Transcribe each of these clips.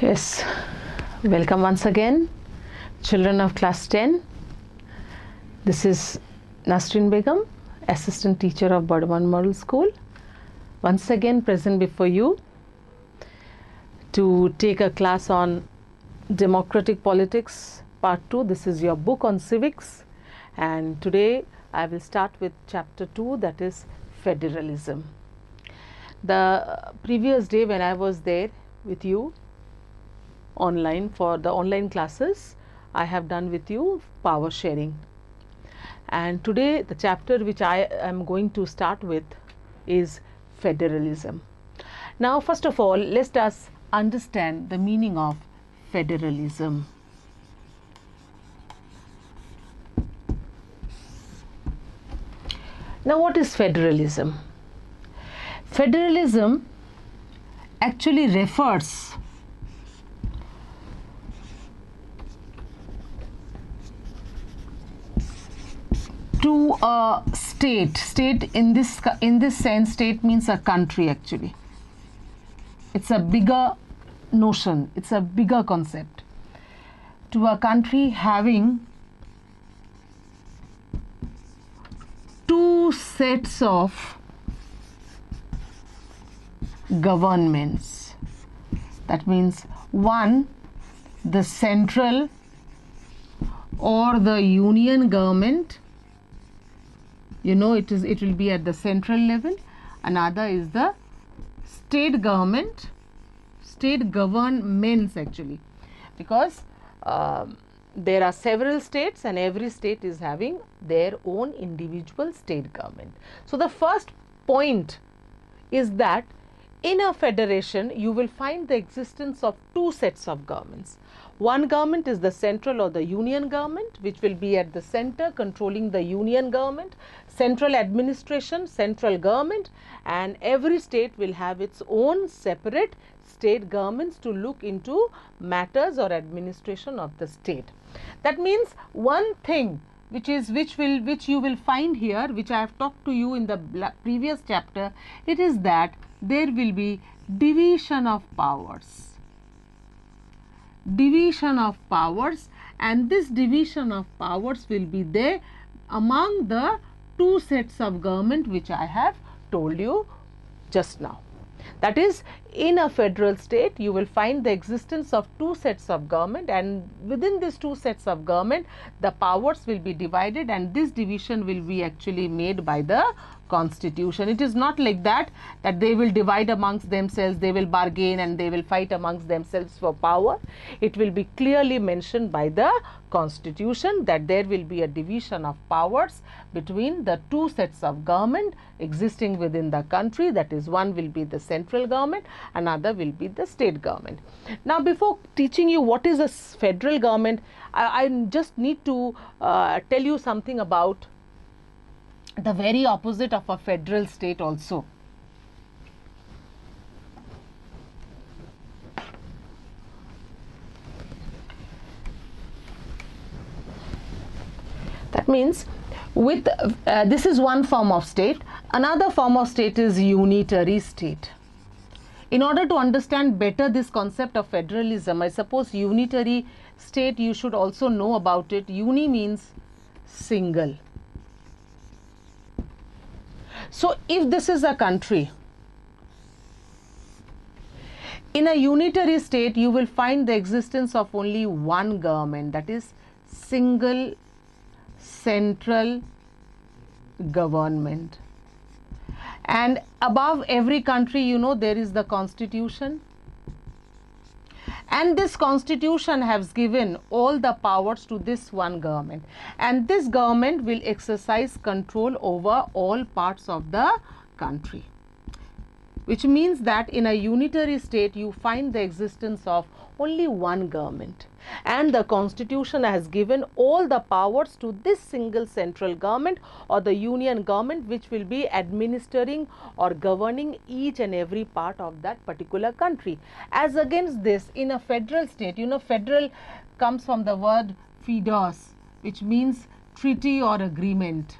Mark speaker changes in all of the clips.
Speaker 1: Yes, welcome once again, children of class 10. This is Nasrin Begum, assistant teacher of Burdwan Model School, once again present before you to take a class on democratic politics part 2. This is your book on civics, and today I will start with chapter 2, that is federalism. The previous day when I was there with you online for the online classes, I have done with you power sharing, and today the chapter which I am going to start with is federalism. Now first of all, let us understand the meaning of federalism. Now what is federalism? Federalism actually refers to a state. State in this sense, state means a country actually. It's a bigger notion, it's a bigger concept. To a country having two sets of governments. That means one, the central or the union government, it will be at the central level. Another is the state government, state governments actually, because there are several states and every state is having their own individual state government. So the first point is that in a federation you will find the existence of two sets of governments. One government is the central or the union government, which will be at the center controlling the union government, central administration, central government, and every state will have its own separate state governments to look into matters or administration of the state. That means one thing which you will find here, which I have talked to you in the previous chapter, it is that there will be division of powers. Division of powers, and this division of powers will be there among the two sets of government which I have told you just now. That is, in a federal state you will find the existence of two sets of government, and within these two sets of government the powers will be divided, and this division will be actually made by the constitution. It is not like that they will divide amongst themselves, they will bargain and they will fight amongst themselves for power. It will be clearly mentioned by the constitution that there will be a division of powers between the two sets of government existing within the country. That is, one will be the central government, another will be the state government. Now before teaching you what is a federal government, I just need to tell you something about the very opposite of a federal state also. That means with this is one form of state. Another form of state is unitary state. In order to understand better this concept of federalism, I suppose unitary state you should also know about it. Uni means single. So if this is a country, in a unitary state you will find the existence of only one government, that is single central government. And above every country, there is the constitution, and this constitution has given all the powers to this one government, and this government will exercise control over all parts of the country, which means that in a unitary state you find the existence of only one government, and the constitution has given all the powers to this single central government or the union government, which will be administering or governing each and every part of that particular country. As against this, in a federal state, federal comes from the word fidos, which means treaty or agreement.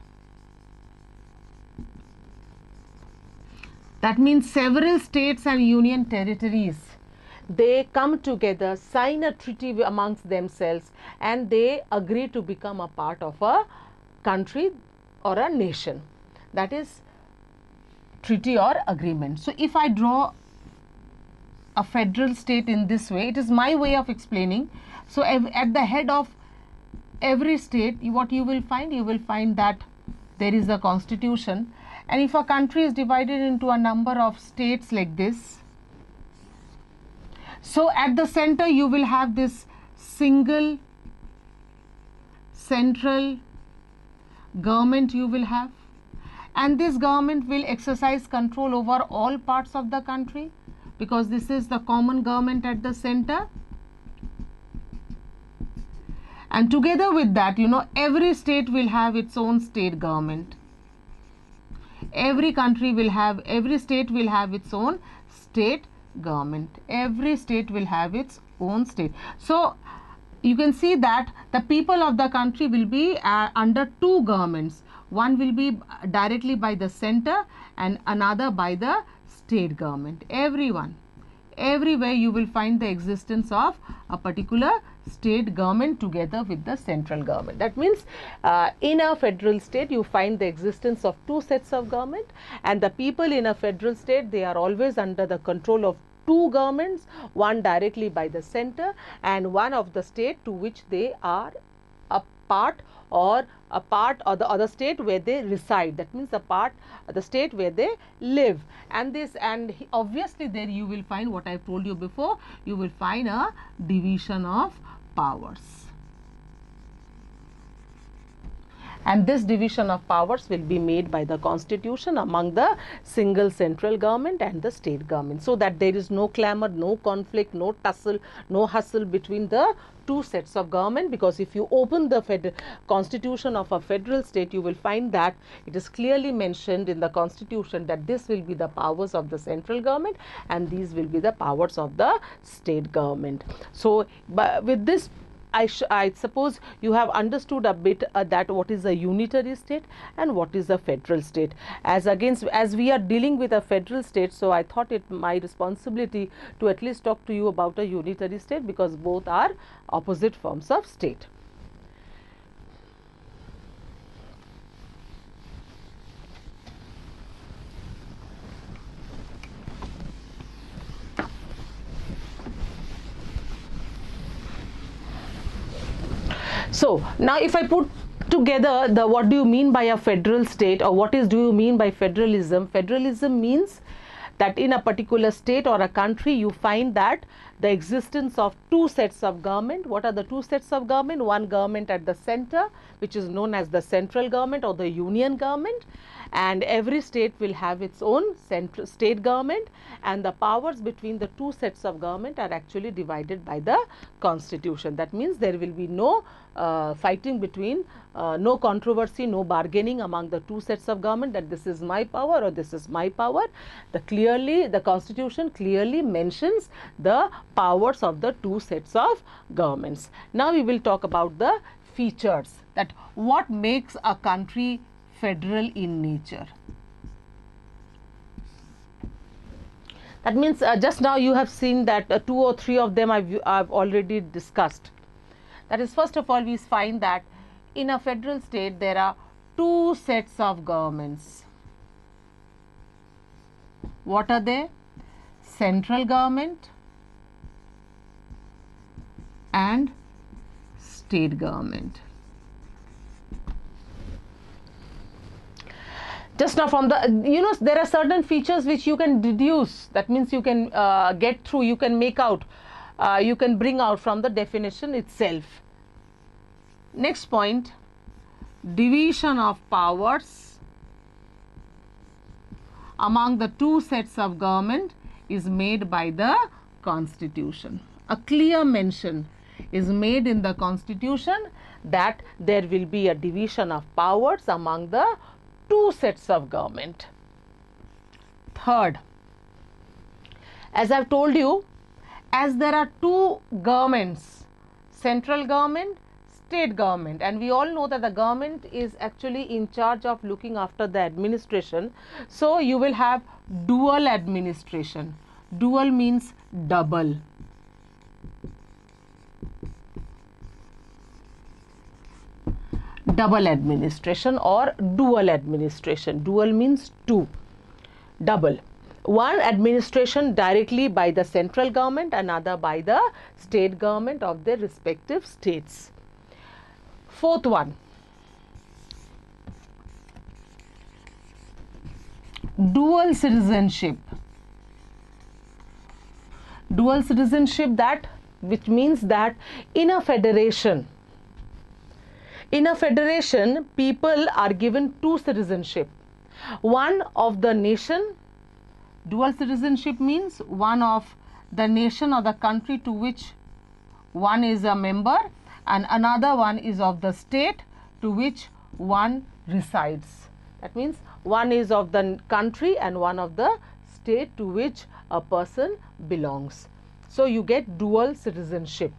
Speaker 1: That means several states and union territories they come together, sign a treaty amongst themselves, and they agree to become a part of a country or a nation. That is treaty or agreement. So if I draw a federal state in this way, it is my way of explaining. So at the head of every state, what you will find that there is a constitution. And if a country is divided into a number of states like this, so at the center you will have this single central government you will have, and this government will exercise control over all parts of the country, because this is the common government at the center. And together with that, every state will have its own state government. Every state will have its own state government. Every state will have its own state. So you can see that the people of the country will be under two governments. One will be directly by the center and another by the state government. Everywhere you will find the existence of a particular state government together with the central government. That means in a federal state you find the existence of two sets of government, and the people in a federal state, they are always under the control of two governments, one directly by the center and one of the state to which they are a part or the other state where they reside. That means the state where they live. And obviously there you will find what I told you before, you will find a division of powers. And this division of powers will be made by the constitution among the single central government and the state government, so that there is no clamor, no conflict, no tussle, no hustle between the two sets of government. Because if you open the constitution of a federal state, you will find that it is clearly mentioned in the constitution that this will be the powers of the central government and these will be the powers of the state government. So with this, I suppose you have understood a bit that what is a unitary state and what is a federal state. As we are dealing with a federal state, so I thought it my responsibility to at least talk to you about a unitary state, because both are opposite forms of state. So now if I put together the what do you mean by a federal state, or do you mean by federalism? Federalism means that in a particular state or a country you find that the existence of two sets of government. What are the two sets of government? One government at the center, which is known as the central government or the union government, and every state will have its own central state government, and the powers between the two sets of government are actually divided by the constitution. That means there will be no fighting between, no controversy, no bargaining among the two sets of government that this is my power or this is my power. The constitution clearly mentions the powers of the two sets of governments. Now we will talk about the features, that what makes a country federal in nature. That means just now you have seen that 2 or 3 of them I've already discussed. That is, first of all, we find that in a federal state there are two sets of governments. What are they? Central government and state government. Just now from the, there are certain features which you can deduce. That means you can get through, you can make out, you can bring out from the definition itself. Next point, division of powers among the two sets of government is made by the constitution. A clear mention is made in the constitution that there will be a division of powers among the two sets of government. Third, as I've told you, as there are two governments, central government, state government, and we all know that the government is actually in charge of looking after the administration, so you will have dual administration. Dual means double. double administration or dual administration. Dual means two, double. One administration directly by the central government, another by the state government of their respective states. Fourth one, dual citizenship. Dual citizenship, that which means that in a federation, people are given two citizenship. One of the nation. Dual citizenship means one of the nation or the country to which one is a member, and another one is of the state to which one resides. That means one is of the country and one of the state to which a person belongs. So you get dual citizenship.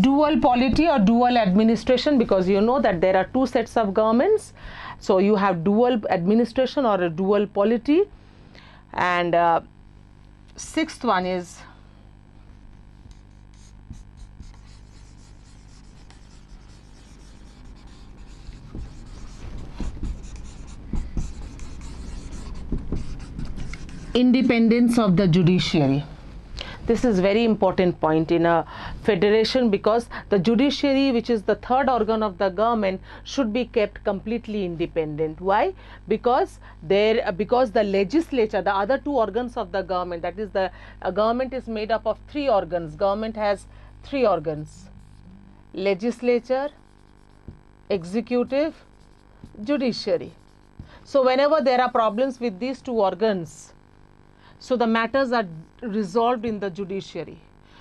Speaker 1: Dual polity or dual administration, because you know that there are two sets of governments. So you have dual administration or a dual polity. And sixth one is independence of the judiciary. This is very important point in a federation, because the judiciary, which is the third organ of the government, should be kept completely independent. Why? Because the legislature, the other two organs of the government, that is the government is made up of three organs. Government has three organs: legislature, executive, judiciary. So whenever there are problems with these two organs, so the matters are resolved in the judiciary.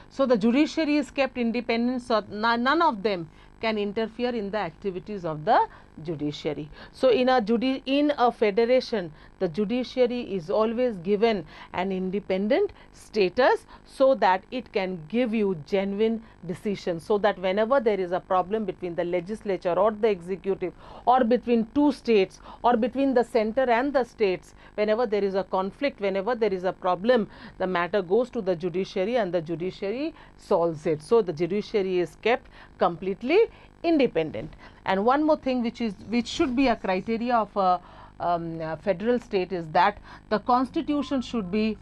Speaker 1: So the judiciary is kept independent, so none of them can interfere in the activities of the judiciary. So in a federation, the judiciary is always given an independent status, so that it can give you genuine decisions, so that whenever there is a problem between the legislature or the executive, or between two states, or between the center and the states, whenever there is a conflict, whenever there is a problem, the matter goes to the judiciary and the judiciary solves it. So the judiciary is kept completely independent. And one more thing which should be a criteria of a federal state is that the constitution should be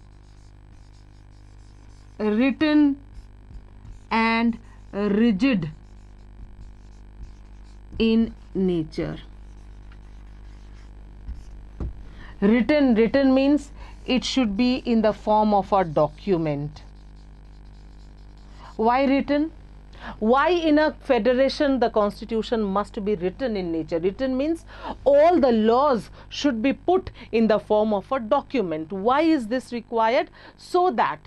Speaker 1: written and rigid in nature. Written means it should be in the form of a document. Why written? Why in a federation the constitution must be written in nature? Written means all the laws should be put in the form of a document. Why is this required? So that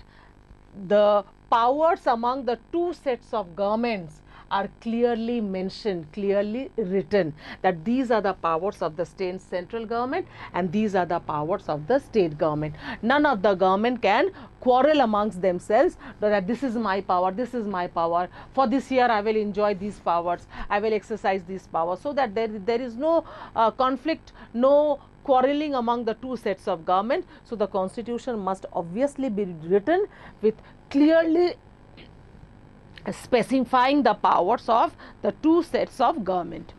Speaker 1: the powers among the two sets of governments are clearly mentioned, clearly written, that these are the powers of the state central government and these are the powers of the state government. None of the government can quarrel amongst themselves that this is my power, this is my power, for this year I will enjoy these powers, I will exercise these powers, so that there is no conflict, no quarreling among the two sets of government. So the constitution must obviously be written with clearly specifying the powers of the two sets of government.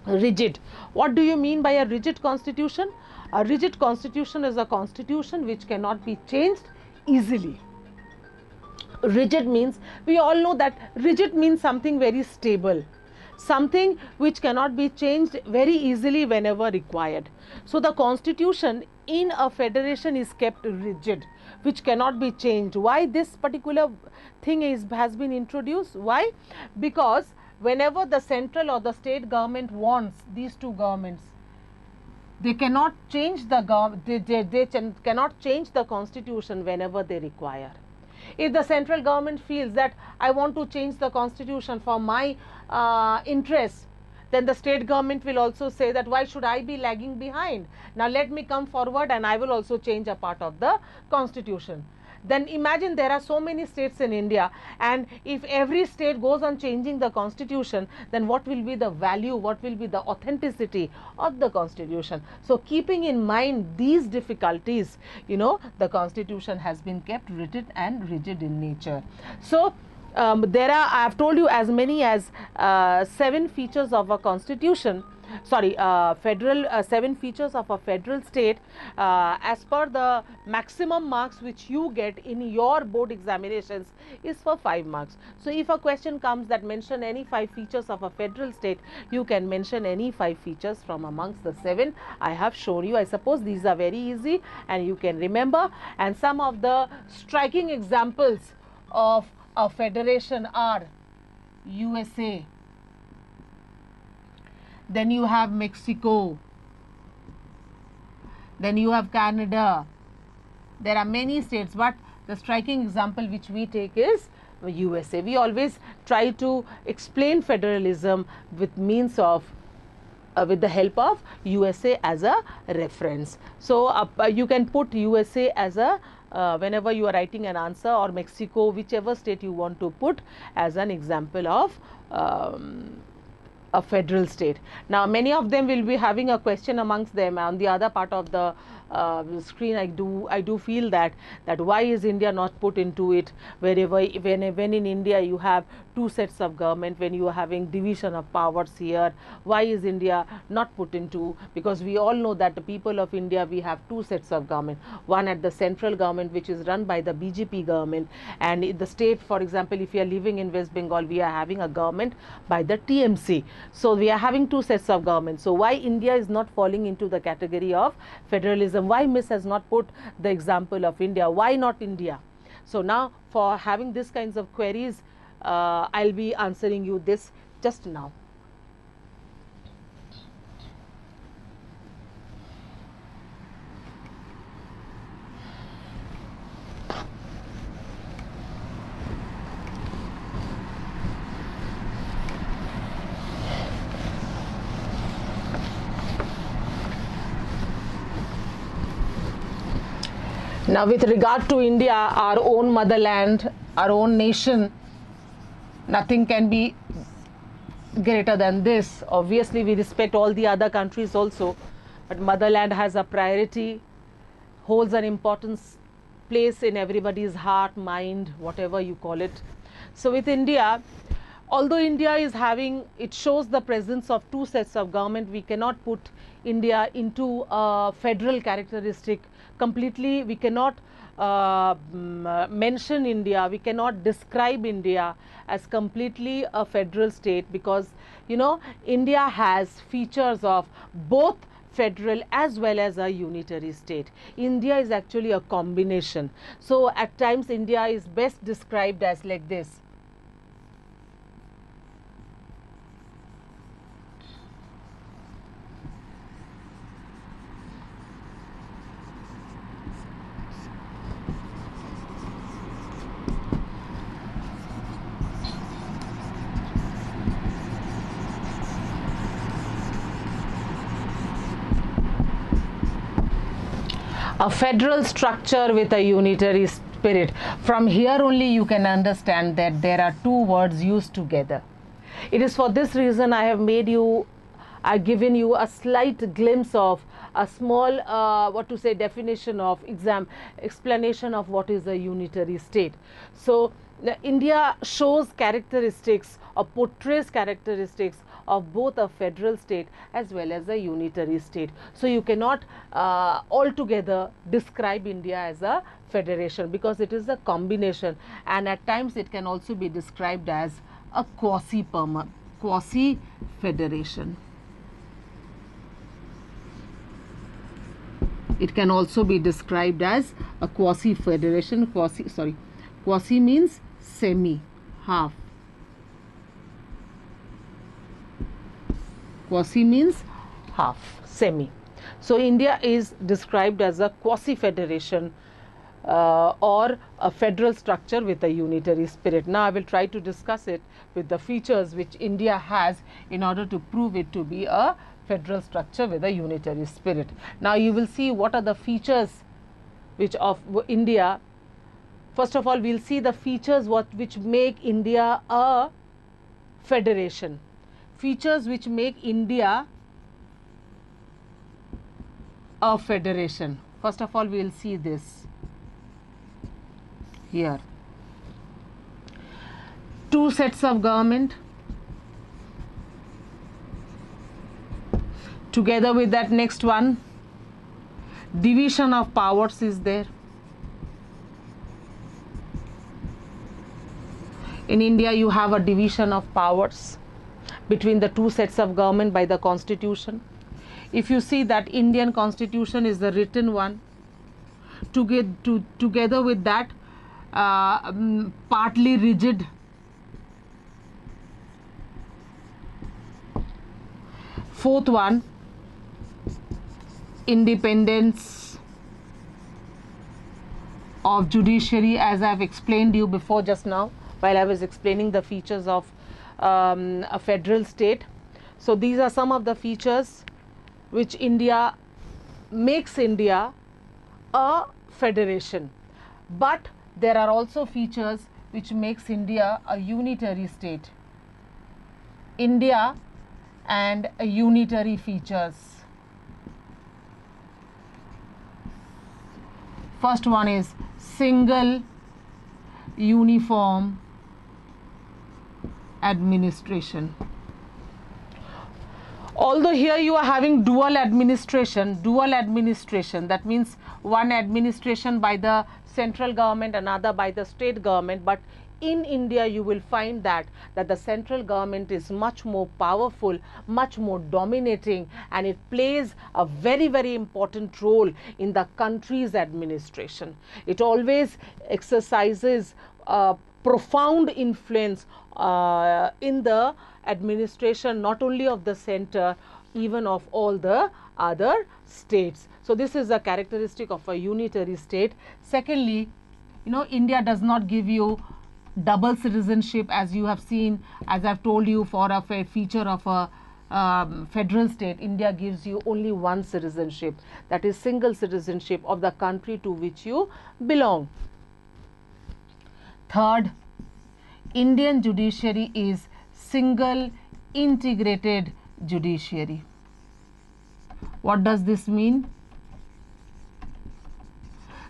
Speaker 1: Rigid. What do you mean by a rigid constitution? A rigid constitution is a constitution which cannot be changed easily. Rigid means, we all know that rigid means something very stable, something which cannot be changed very easily whenever required. So the constitution in a federation is kept rigid, which cannot be changed. Why this particular thing has been introduced? Why? Because whenever the central or the state government wants these two governments, they cannot change the cannot change the constitution whenever they require. If the central government feels that I want to change the constitution for my interest, then the state government will also say that why should I be lagging behind? Now let me come forward and I will also change a part of the constitution. then imagine there are so many states in India, and if every state goes on changing the constitution, then what will be the value, what will be the authenticity of the constitution? So keeping in mind these difficulties, you know, the constitution has been kept written and rigid in nature. So there are, I have told you, as many as 7 features of a constitution, sorry, 7 features of a federal state, as per the maximum marks which you get in your board examinations is for 5 marks. So if a question comes that mention any 5 features of a federal state, you can mention any 5 features from amongst the 7 I have shown you. I suppose these are very easy and you can remember. And some of the striking examples of a federation are USA, then you have Mexico, then you have Canada. There are many states, but the striking example which we take is USA. We always try to explain federalism with means of with the help of USA as a reference. So you can put USA as a whenever you are writing an answer, or Mexico, whichever state you want to put as an example of a federal state. Now many of them will be having a question amongst them. On the other part of the screen, I do feel that why is India not put into it, wherever when in India you have 2 sets of government, when you are having division of powers here, why is India not put into? Because we all know that the people of India, we have 2 sets of government, one at the central government which is run by the BJP government, and in the state, for example, if you are living in West Bengal, we are having a government by the TMC. So we are having 2 sets of government. So why India is not falling into the category of federalism? Why Miss has not put the example of India? Why not India? So now for having these kinds of queries, I'll be answering you this just now. Now with regard to India, our own motherland, our own nation, nothing can be greater than this. Obviously we respect all the other countries also, but motherland has a priority, holds an important place in everybody's heart, mind, whatever you call it. So with India, although India is having, it shows the presence of 2 sets of government, we cannot put India into a federal characteristic completely. We cannot mention India, we cannot describe India as completely a federal state, because you know India has features of both federal as well as a unitary state. India is actually a combination. So at times India is best described as like this. A federal structure with a unitary spirit. From here only you can understand that there are 2 words used together. It is for this reason I have made you, I've given you a slight glimpse of a small definition of explanation of what is a unitary state. So India shows characteristics or portrays characteristics of both a federal state as well as a unitary state. So you cannot altogether describe India as a federation, because it is a combination, and at times it can also be described as a quasi-federation. It can also be described as a quasi-federation. Quasi means semi, half. Quasi means half, semi. So India is described as a quasi-federation or a federal structure with a unitary spirit. Now I will try to discuss it with the features which India has in order to prove it to be a federal structure with a unitary spirit. Now you will see what are the features which of India First of all, we'll see the features which make India a federation. Features which make India a federation. First of all, we'll see this here. Two sets of government. Together with that, next one, division of powers is there. In India, you have a division of powers between the two sets of government by the constitution. If you see that Indian constitution is the written one, together with that partly rigid. Fourth one, independence of judiciary, as I have explained you before just now while I was explaining the features of a federal state. So these are some of the features which makes India a federation. But there are also features which makes India a unitary state. India and unitary features. First one is single uniform administration. Although here you are having dual administration, that means one administration by the central government, another by the state government, but in India you will find that the central government is much more powerful, much more dominating, and it plays a very, very important role in the country's administration. It always exercises profound influence in the administration, not only of the center, even of all the other states. So this is a characteristic of a unitary state. Secondly, India does not give you double citizenship, as you have seen, as I've told you, for a feature of a federal state. India gives you only one citizenship, that is single citizenship of the country to which you belong. Third, Indian judiciary is single integrated judiciary. What does this mean?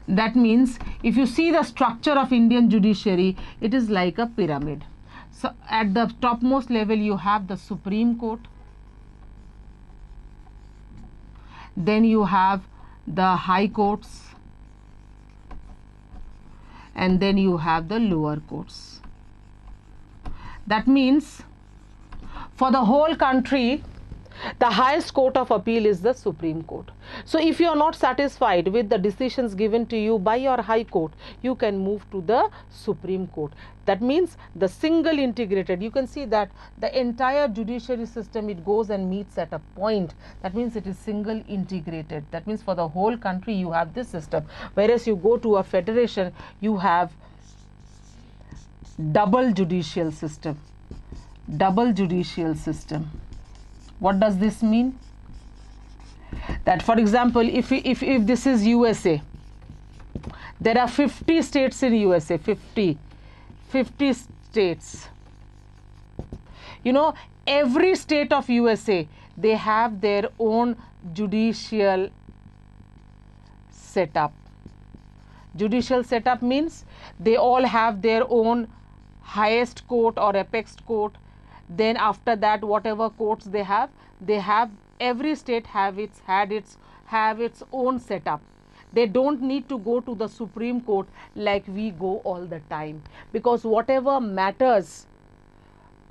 Speaker 1: That means if you see the structure of Indian judiciary, it is like a pyramid. So at the topmost level you have the Supreme Court, then you have the high courts, and then you have the lower courts. That means for the whole country, the highest court of appeal is the Supreme Court. So if you are not satisfied with the decisions given to you by your high court, you can move to the Supreme Court. That means the single integrated, you can see that the entire judiciary system, it goes and meets at a point. That means it is single integrated. That means for the whole country you have this system. Whereas you go to a federation, you have double judicial system. Double judicial system. What does this mean? That, for example, if this is USA, there are 50 states in USA, 50 states. Every state of USA, they have their own judicial setup. Judicial setup means they all have their own highest court or apex court. Then after that, whatever courts they have, every state have its own setup. They don't need to go to the Supreme Court like we go all the time, because whatever matters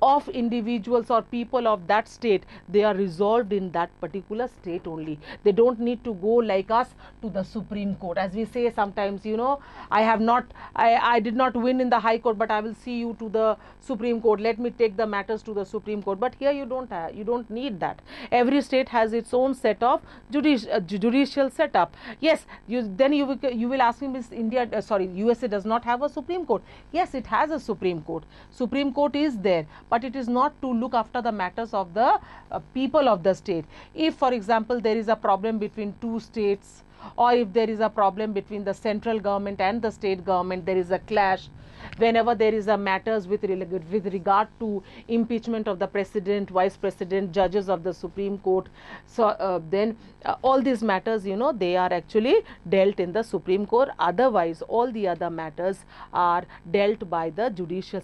Speaker 1: of individuals or people of that state, they are resolved in that particular state only. They don't need to go like us to the Supreme Court. As we say sometimes, I did not win in the High Court, but I will see you to the Supreme Court. Let me take the matters to the Supreme Court. But here you don't need that. Every state has its own set of judicial setup. Yes, you will ask me, Miss USA does not have a Supreme Court. Yes, it has a Supreme Court. Supreme Court is there, but it is not to look after the matters of the people of the state. If, for example, there is a problem between two states, or if there is a problem between the central government and the state government, there is a clash, whenever there is a matters with regard to impeachment of the president, vice president, judges of the Supreme Court, so then all these matters, you know, they are actually dealt in the Supreme Court. Otherwise all the other matters are dealt by the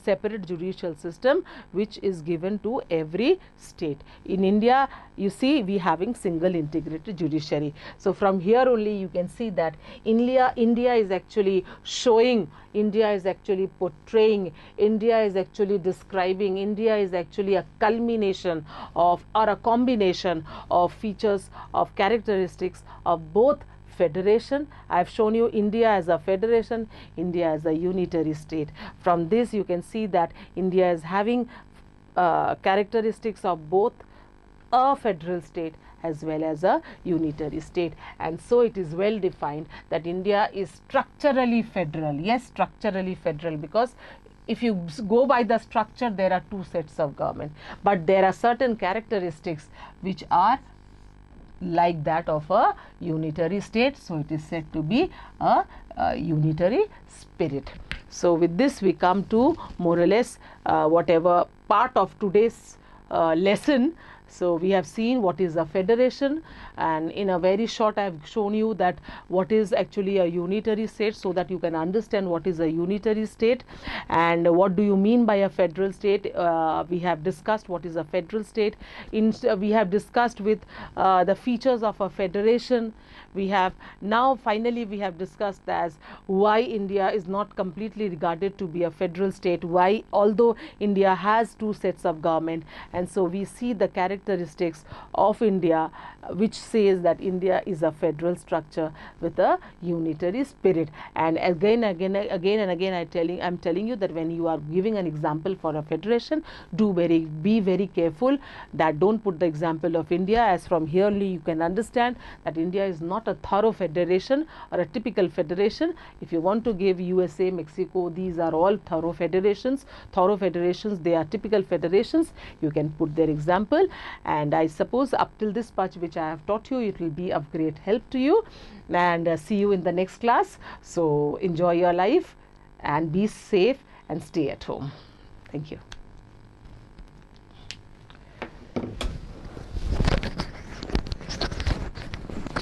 Speaker 1: separate judicial system which is given to every state. In India, you see, we having single integrated judiciary. So from here only you can see that India is actually showing, India is actually portraying, India is actually describing, India is actually a culmination of, or a combination of features, of characteristics of both federation. I have shown you India as a federation, India as a unitary state. From this you can see that India is having characteristics of both a federal state as well as a unitary state, and so it is well defined that India is structurally federal. Yes, structurally federal, because if you go by the structure, there are two sets of government, but there are certain characteristics which are like that of a unitary state, so it is said to be a unitary spirit. So with this we come to more or less whatever part of today's lesson. So we have seen what is a federation, and in a very short I have shown you that what is actually a unitary state, so that you can understand what is a unitary state and what do you mean by a federal state. We have discussed what is a federal state. We have discussed with the features of a federation. We have now finally we have discussed as why India is not completely regarded to be a federal state, why although India has two sets of government, and so we see the characteristics of India which says that India is a federal structure with a unitary spirit. And again and again I'm telling you that when you are giving an example for a federation, be very careful that don't put the example of India, as from here only you can understand that India is not a thorough federation or a typical federation. If you want to give USA, Mexico, these are all thorough federations. They are typical federations. You can put their example, and I suppose up till this much which I have taught you, it will be of great help to you, and see you in the next class. So enjoy your life and be safe and stay at home. Thank you.